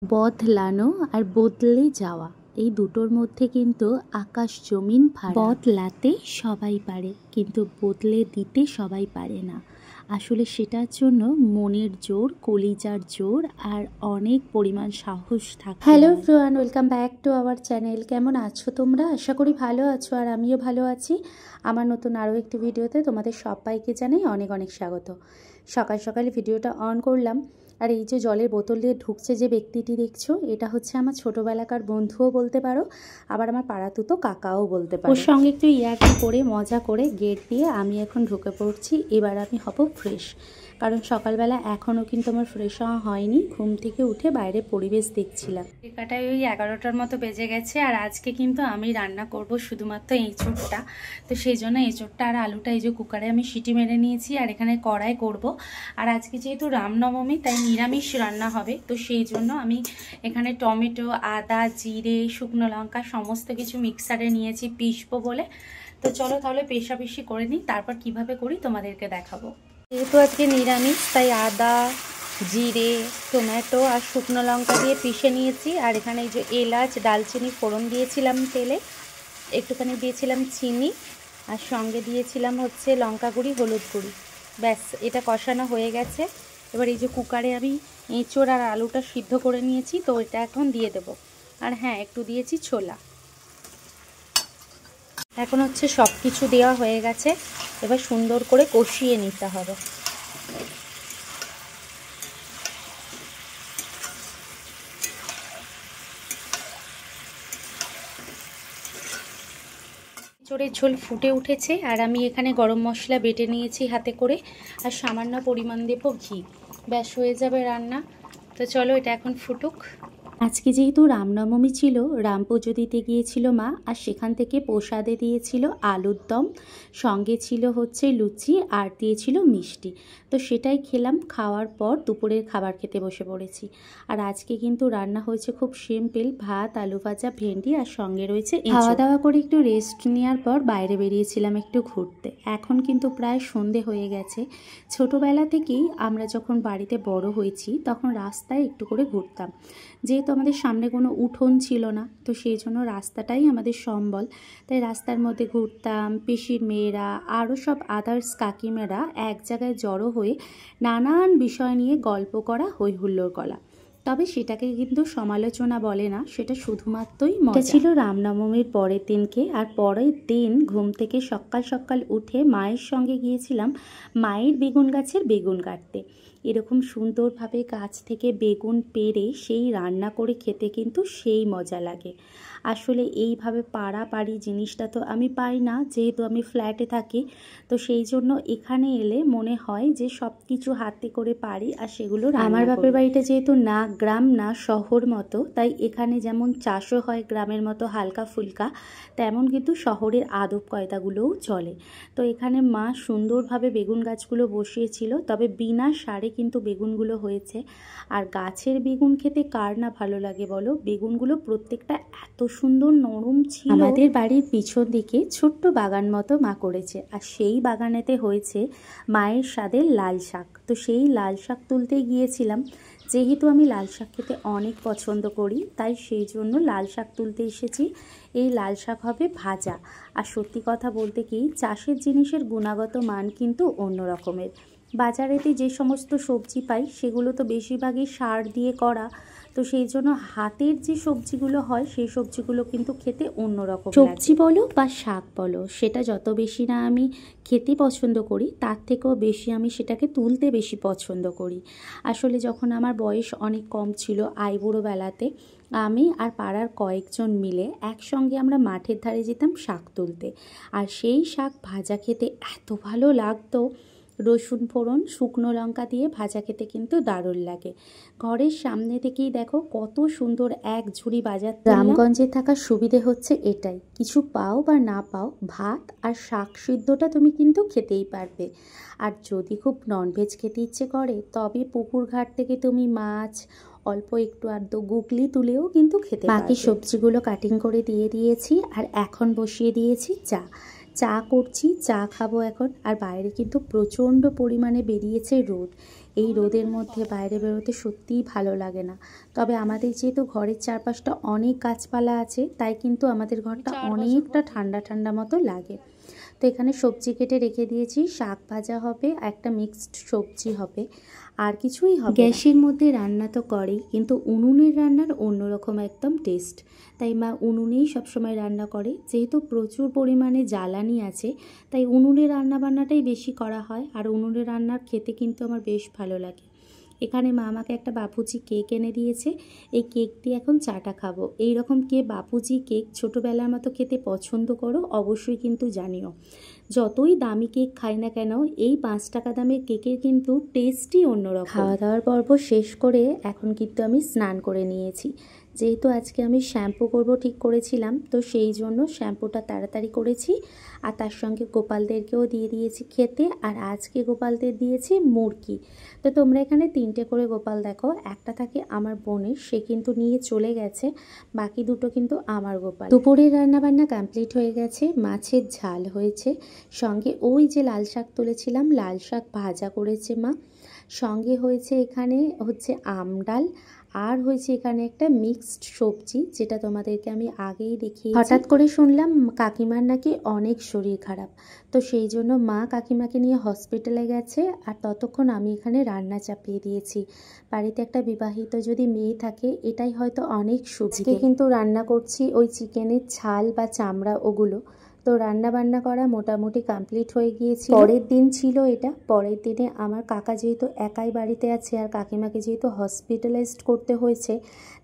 বদলানো আর বদলে যাওয়া এই দুটোর মধ্যে কিন্তু আকাশ জমিন ফারাক। বদলাতে সবাই পারে, কিন্তু বদলে দিতে সবাই পারে না। আসলে সেটার জন্য মনের জোর, কলিজার জোর আর অনেক পরিমাণ সাহস থাকে। Hello everyone, welcome back to our channel. কেমন আছো তোমরা? আশা করি ভালো আছো, আর আমিও ভালো আছি। আমার নতুন আরও একটি ভিডিওতে তোমাদের সবাইকে জানাই অনেক অনেক স্বাগত। সকাল সকালে ভিডিওটা অন করলাম, আর এই যে জলের বোতল দিয়ে ঢুকছে যে ব্যক্তিটি দেখছো, এটা হচ্ছে আমার ছোটোবেলাকার বন্ধুও বলতে পারো, আবার আমার পাড়াতুতো কাকাও বলতে পারো। ওর সঙ্গে একটু ইয়ার্কি করে মজা করে গেট দিয়ে আমি এখন ঢুকে পড়ছি। এবার আমি হব ফ্রেশ, কারণ সকালবেলা এখনও কিন্তু আমার ফ্রেশ হওয়া হয়নি। ঘুম থেকে উঠে বাইরে পরিবেশ দেখছিলাম। একাটায় ওই 11টার মতো বেজে গেছে, আর আজকে কিন্তু আমি রান্না করব শুধুমাত্র এঁচোড়টা। তো সেই জন্য এঁচোড়টা আর আলুটা এই যে কুকারে আমি সিটি মেরে নিয়েছি, আর এখানে কড়াই করব। আর আজকে যেহেতু রামনবমী, তাই নিরামিষ রান্না হবে। তো সেই জন্য আমি এখানে টমেটো, আদা, জিরে, শুকনো লঙ্কা সমস্ত কিছু মিক্সারে নিয়েছি পিষবো বলে। তো চলো তাহলে পেশাপিশি করে নিই, তারপর কিভাবে করি তোমাদেরকে দেখাবো। যেহেতু আজকে নিরামিষ, তাই আদা, জিরে, টমেটো আর শুকনো লঙ্কা দিয়ে পিষে নিয়েছি। আর এখানে এই যে এলাচ, দালচিনি ফোড়ন দিয়েছিলাম তেলে, একটুখানি দিয়েছিলাম চিনি, আর সঙ্গে দিয়েছিলাম হচ্ছে লঙ্কা গুঁড়ি, হলুদ গুঁড়ি। ব্যাস, এটা কষানো হয়ে গেছে। এবার এই যে কুকারে আমি এঁচোড় আর আলুটা সিদ্ধ করে নিয়েছি, তো এটা এখন দিয়ে দেব। আর হ্যাঁ, একটু দিয়েছি ছোলা। এখন হচ্ছে সব কিছু দেওয়া হয়ে গেছে, এবার সুন্দর করে কষিয়ে নিতে হবে। এঁচোড়ের ঝোল ফুটে উঠেছে, আর আমি এখানে গরম মশলা বেটে নিয়েছি হাতে করে, আর সামান্য পরিমাণ দেব ঘি। ব্যাস হয়ে যাবে রান্না। তো চলো এটা এখন ফুটুক। আজকে যেহেতু রামনবমী ছিল, রাম পুজো দিতে গিয়েছিল মা, আর সেখান থেকে প্রসাদে দিয়েছিল আলুর দম, সঙ্গে ছিল হচ্ছে লুচি, আর দিয়েছিল মিষ্টি। তো সেটাই খেলাম। খাওয়ার পর দুপুরের খাবার খেতে বসে পড়েছি। আর আজকে কিন্তু রান্না হয়েছে খুব সিম্পল, ভাত, আলু ভাজা, ভেন্ডি, আর সঙ্গে রয়েছে খাওয়া দাওয়া করে একটু রেস্ট নেওয়ার পর বাইরে বেরিয়েছিলাম একটু ঘুরতে। এখন কিন্তু প্রায় সন্ধে হয়ে গেছে। ছোটোবেলা থেকেই আমরা যখন বাড়িতে বড় হয়েছি, তখন রাস্তায় একটু করে ঘুরতাম। যেহেতু আমাদের সামনে কোনো উঠোন ছিল না, তো সেই জন্য রাস্তাটাই আমাদের সম্বল। তাই রাস্তার মধ্যে ঘুরতাম। পিসির মেয়েরা আরও সব আদার্স কাকিমারা এক জায়গায় জড়ো হয়ে নানান বিষয় নিয়ে গল্প করা, হই হুল্লোড় করা। তবে সেটাকে কিন্তু সমালোচনা বলে না, সেটা শুধুমাত্রই মজা ছিল। রামনবমীর পরের দিনকে, আর পরের দিন ঘুম থেকে সকাল সকাল উঠে মায়ের সঙ্গে গিয়েছিলাম মায়ের বেগুন গাছের বেগুন কাটতে। এরকম সুন্দরভাবে গাছ থেকে বেগুন পেড়ে সেই রান্না করে খেতে কিন্তু সেই মজা লাগে। আসলে এইভাবে পাড়াপাড়ি জিনিসটা তো আমি পাই না, যেহেতু আমি ফ্ল্যাটে থাকি। তো সেই জন্য এখানে এলে মনে হয় যে সব কিছু হাতে করে পারি, আর সেগুলো আমার বাপের বাড়িটা যেহেতু না গ্রাম না শহর মতো, তাই এখানে যেমন চাষও হয় গ্রামের মতো হালকা ফুলকা, তেমন কিন্তু শহরের আদব কায়দাগুলোও চলে। তো এখানে মা সুন্দরভাবে বেগুন গাছগুলো বসিয়েছিল, তবে বিনা সারে কিন্তু বেগুনগুলো হয়েছে। আর গাছের বেগুন খেতে কার না ভালো লাগে বলো? বেগুনগুলো প্রত্যেকটা এত সুন্দর নরম ছিল। আমাদের বাড়ির পিছন দিকে ছোট্ট বাগান মতো মা করেছে, আর সেই বাগানেতে হয়েছে মায়ের স্বাদের লাল শাক। তো সেই লাল শাক তুলতে গিয়েছিলাম। যেহেতু আমি লাল শাক খেতে অনেক পছন্দ করি, তাই সেই জন্য লাল শাক তুলতে এসেছি। এই লাল শাক হবে ভাজা। আর সত্যি কথা বলতে কি, চাষের জিনিসের গুণগত মান কিন্তু অন্য রকমের। বাজারেতে যে সমস্ত সবজি পাই, সেগুলো তো বেশিরভাগই সার দিয়ে করা। তো সেই জন্য হাতের যে সবজিগুলো হয়, সেই সবজিগুলো কিন্তু খেতে অন্যরকম। সবজি বলো বা শাক বলো, সেটা যত বেশি না আমি খেতে পছন্দ করি, তার থেকেও বেশি আমি সেটাকে তুলতে বেশি পছন্দ করি। আসলে যখন আমার বয়স অনেক কম ছিল, আইবুড়ো বেলাতে, আমি আর পাড়ার কয়েকজন মিলে একসঙ্গে আমরা মাঠের ধারে যেতাম শাক তুলতে। আর সেই শাক ভাজা খেতে এত ভালো লাগতো। রসুন ফোড়ন, শুকনো লঙ্কা দিয়ে ভাজা খেতে কিন্তু দারুণ লাগে। ঘরের সামনে থেকেই দেখো কত সুন্দর এক ঝুড়ি বাজার। গ্রামগঞ্জে থাকার সুবিধে হচ্ছে এটাই, কিছু পাও বা না পাও, ভাত আর শাক সিদ্ধটা তুমি কিন্তু খেতেই পারবে। আর যদি খুব ননভেজ খেতে ইচ্ছে করে, তবে পুকুর ঘাট থেকে তুমি মাছ, অল্প একটু আধ গুগলি তুলেও কিন্তু খেতে পারবে। বাকি সবজিগুলো কাটিং করে দিয়ে দিয়েছি, আর এখন বসিয়ে দিয়েছি চা করছি, চা খাবো এখন। আর বাইরে কিন্তু প্রচণ্ড পরিমাণে বেরিয়েছে রোদ। এই রোদের মধ্যে বাইরে বেরোতে সত্যিই ভালো লাগে না। তবে আমাদের যেহেতু ঘরের চারপাশটা অনেক গাছপালা আছে, তাই কিন্তু আমাদের ঘরটা অনেকটা ঠান্ডা ঠান্ডা মতো লাগে। তো এখানে সবজি কেটে রেখে দিয়েছি, শাক ভাজা হবে, একটা মিক্সড সবজি হবে, আর কিছুই হবে। গ্যাসের মধ্যে রান্না তো করেই, কিন্তু উনুনের রান্নার অন্যরকম একদম টেস্ট। তাই মা উনুনেই সবসময় রান্না করে। যেহেতু প্রচুর পরিমাণে জ্বালানি আছে, তাই উনুনের রান্নাবান্নাটাই বেশি করা হয়। আর উনুনের রান্নার খেতে কিন্তু আমার বেশ ভালো লাগে। এখানে মা আমাকে একটা বাপুজি কেক এনে দিয়েছে। এই কেক দিয়ে এখন চাটা খাবো। এইরকম কে বাপুজি কেক ছোটোবেলার মতো খেতে পছন্দ করো অবশ্যই কিন্তু জানিও। যতই দামি কেক খাই না কেন, এই 5 টাকা দামের কেকের কিন্তু টেস্টই অন্যরকম। খাওয়া দাওয়ার পর্ব শেষ করে এখন কিন্তু আমি স্নান করে নিয়েছি। যেহেতু আজকে আমি শ্যাম্পু করব ঠিক করেছিলাম, তো সেই জন্য শ্যাম্পুটা তাড়াতাড়ি করেছি। আর তার সঙ্গে গোপালদেরকেও দিয়ে দিয়েছি খেতে। আর আজকে গোপালদের দিয়েছি মুরগি। তো তোমরা এখানে 3টে করে গোপাল দেখো। একটা থাকে আমার বোনের, সে কিন্তু নিয়ে চলে গেছে। বাকি দুটো কিন্তু আমার গোপাল। দুপুরের রান্নাবান্না কমপ্লিট হয়ে গেছে। মাছের ঝাল হয়েছে, সঙ্গে ওই যে লাল শাক তুলেছিলাম, লাল শাক ভাজা করেছে মা। সঙ্গে হয়েছে এখানে হচ্ছে আম ডাল, আর হয়েছে এখানে একটা মিক্সড সবজি, যেটা তোমাদেরকে আমি আগেই দেখিয়েছি। হঠাৎ করে শুনলাম কাকিমার নাকি অনেক শরীর খারাপ, তো সেই জন্য মা কাকিমাকে নিয়ে হসপিটালে গেছে। আর ততক্ষণ আমি এখানে রান্না চাপিয়ে দিয়েছি। বাড়িতে একটা বিবাহিত যদি মেয়ে থাকে, এটাই হয়তো অনেক সুবিধা। কিন্তু রান্না করছি ওই চিকেনের ছাল বা চামড়া ওগুলো। তো রান্না বান্না করা মোটামুটি কমপ্লিট হয়ে গিয়েছিল। পরের দিন ছিল এটা। পরের দিনে আমার কাকা যেহেতু একাই বাড়িতে আছে, আর কাকিমাকে যেহেতু হসপিটালাইজড করতে হয়েছে,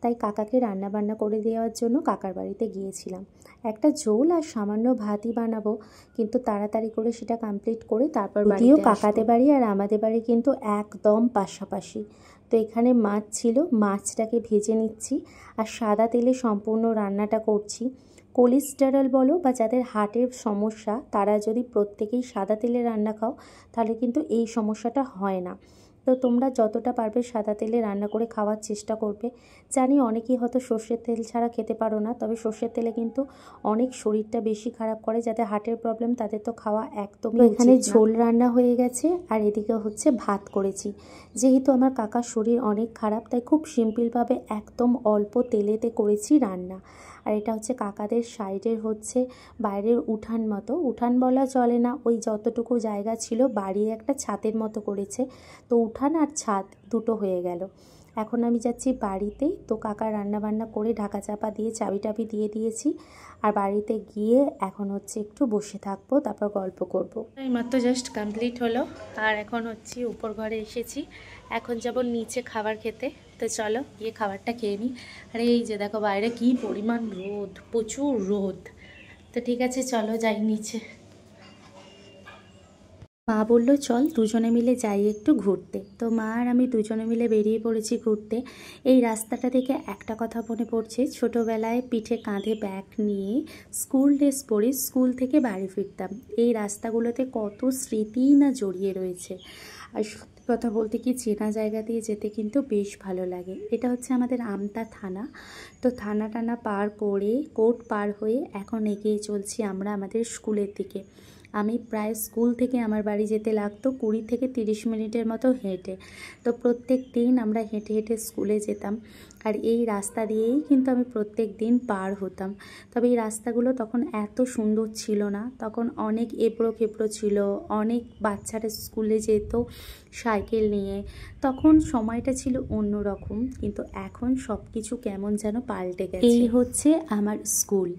তাই কাকাকে রান্না বান্না করে দেওয়ার জন্য কাকার বাড়িতে গিয়েছিলাম। একটা ঝোল আর সামান্য ভাতই বানাবো, কিন্তু তাড়াতাড়ি করে সেটা কমপ্লিট করে তারপর বাড়িও কাকাদের বাড়ি আর আমাদের বাড়ি কিন্তু একদম পাশাপাশি। তো এখানে মাছ ছিল, মাছটাকে ভেজে নিচ্ছি আর সাদা তেলে সম্পূর্ণ রান্নাটা করছি। কোলেস্টেরল বলো বা যাদের হার্টের সমস্যা, তারা যদি প্রত্যেকেই সাদা তেলে রান্না খাও, তাহলে কিন্তু এই সমস্যাটা হয় না। তো তোমরা যতটা পারবে সাদা তেলে রান্না করে খাওয়ার চেষ্টা করবে। জানি অনেকেই হয়তো সর্ষের তেল ছাড়া খেতে পারো না, তবে সর্ষের তেলে কিন্তু অনেক শরীরটা বেশি খারাপ করে। যাদের হার্টের প্রবলেম তাদের তো খাওয়া একদমই। এখানে ঝোল রান্না হয়ে গেছে, আর এদিকে হচ্ছে ভাত করেছি। যেহেতু আমার কাকার শরীর অনেক খারাপ, তাই খুব সিম্পলভাবে একদম অল্প তেলেতে করেছি রান্না। আর এটা হচ্ছে কাকাদের সাইডের হচ্ছে বাইরের উঠান মতো, উঠান বলা চলে না, ওই যতটুকু জায়গা ছিল বাড়ি একটা ছাদের মতো করেছে। তো উঠান আর ছাদ দুটো হয়ে গেল। এখন আমি যাচ্ছি বাড়িতে। তো কাকা রান্নাবান্না করে ঢাকা চাপা দিয়ে চাবি টাবি দিয়ে দিয়েছি। আর বাড়িতে গিয়ে এখন হচ্ছে একটু বসে থাকবো, তারপর গল্প করব। এইমাত্র জাস্ট কমপ্লিট হলো, আর এখন হচ্ছে উপর ঘরে এসেছি। এখন যাব নিচে খাবার খেতে। তো চলো গিয়ে খাবারটা খেয়ে নিই। আর এই যে দেখো বাইরে কি পরিমাণ রোদ, প্রচুর রোদ। তো ঠিক আছে চলো যাই নিচে। মা বললো চল দুজনে মিলে যাই একটু ঘুরতে। তো মা আর আমি দুজনে মিলে বেরিয়ে পড়েছি ঘুরতে। এই রাস্তাটা দেখে একটা কথা মনে পড়ছে, ছোটোবেলায় পিঠে কাঁধে ব্যাগ নিয়ে স্কুল ড্রেস পরে স্কুল থেকে বাড়ি ফিরতাম। এই রাস্তাগুলোতে কত স্মৃতিই না জড়িয়ে রয়েছে। আর সত্যি কথা বলতে কি, চেনা জায়গা দিয়ে যেতে কিন্তু বেশ ভালো লাগে। এটা হচ্ছে আমাদের আমতা থানা। তো থানা টানা পার করে কোর্ট পার হয়ে এখন এগিয়ে চলছি আমরা আমাদের স্কুলের দিকে। আমি প্রায় স্কুল থেকে আমার বাড়ি যেতে লাগতো 20 থেকে 30 মিনিটের মতো হেঁটে। তো প্রত্যেক দিন আমরা হেঁটে হেঁটে স্কুলে যেতাম। আর এই রাস্তা দিয়েই কিন্তু আমি প্রত্যেক দিন পার হতাম। তবে এই রাস্তাগুলো তখন এত সুন্দর ছিল না, তখন অনেক এবড়ো খেবড়ো ছিল, অনেক বাচ্চারা স্কুলে যেত সাইকেল নিয়ে। তখন সময়টা ছিল অন্যরকম, কিন্তু এখন সব কিছু কেমন যেন পাল্টে গেছে। এই হচ্ছে আমার স্কুল।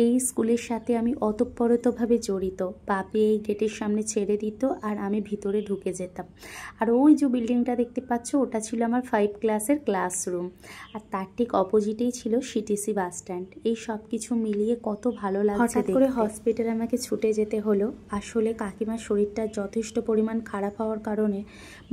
এই স্কুলের সাথে আমি ওতপ্রোতভাবে জড়িত। বাপি এই গেটের সামনে ছেড়ে দিত আর আমি ভিতরে ঢুকে যেতাম। আর ওই যে বিল্ডিংটা দেখতে পাচ্ছ, ওটা ছিল আমার 5 ক্লাসের ক্লাসরুম। আর তার ঠিক অপোজিটেই ছিল সিটিসি বাস স্ট্যান্ড। এই সব কিছু মিলিয়ে কত ভালো লাগছে। হঠাৎ করে হসপিটালে আমাকে ছুটে যেতে হলো। আসলে কাকিমার শরীরটা যথেষ্ট পরিমাণ খারাপ হওয়ার কারণে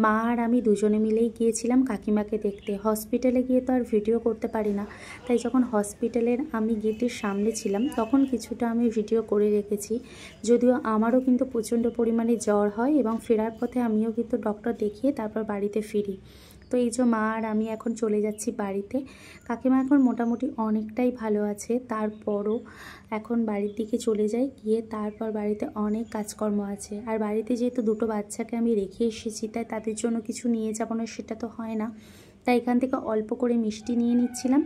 মা আর আমি দুজনে মিলেই গিয়েছিলাম কাকিমাকে দেখতে। হসপিটালে গিয়ে তো আর ভিডিও করতে পারি না, তাই যখন হসপিটালের আমি গেটের সামনে ছিলাম তখন কিছুটা আমি ভিডিও করে রেখেছি। যদিও আমারও কিন্তু প্রচণ্ড পরিমাণে জ্বর হয় এবং ফেরার পথে আমিও কিন্তু ডক্টর দেখিয়ে তারপর বাড়িতে ফিরি। তো এই যে মা আর আমি এখন চলে যাচ্ছি বাড়িতে। কাকিমা এখন মোটামুটি অনেকটাই ভালো আছে, তারপরও এখন বাড়ির দিকে চলে যাই, গিয়ে তারপর বাড়িতে অনেক কাজকর্ম আছে। আর বাড়িতে যেহেতু দুটো বাচ্চাকে আমি রেখে এসেছি, তাই তাদের জন্য কিছু নিয়ে যাবো না সেটা তো হয় না। তাই এখান থেকে অল্প করে মিষ্টি নিয়ে নিচ্ছিলাম,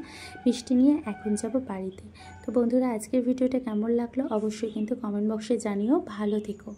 মিষ্টি নিয়ে এখন যাব বাড়িতে। তো বন্ধুরা, আজকের ভিডিওটা কেমন লাগলো অবশ্যই কিন্তু কমেন্ট বক্সে জানিও। ভালো থেকো।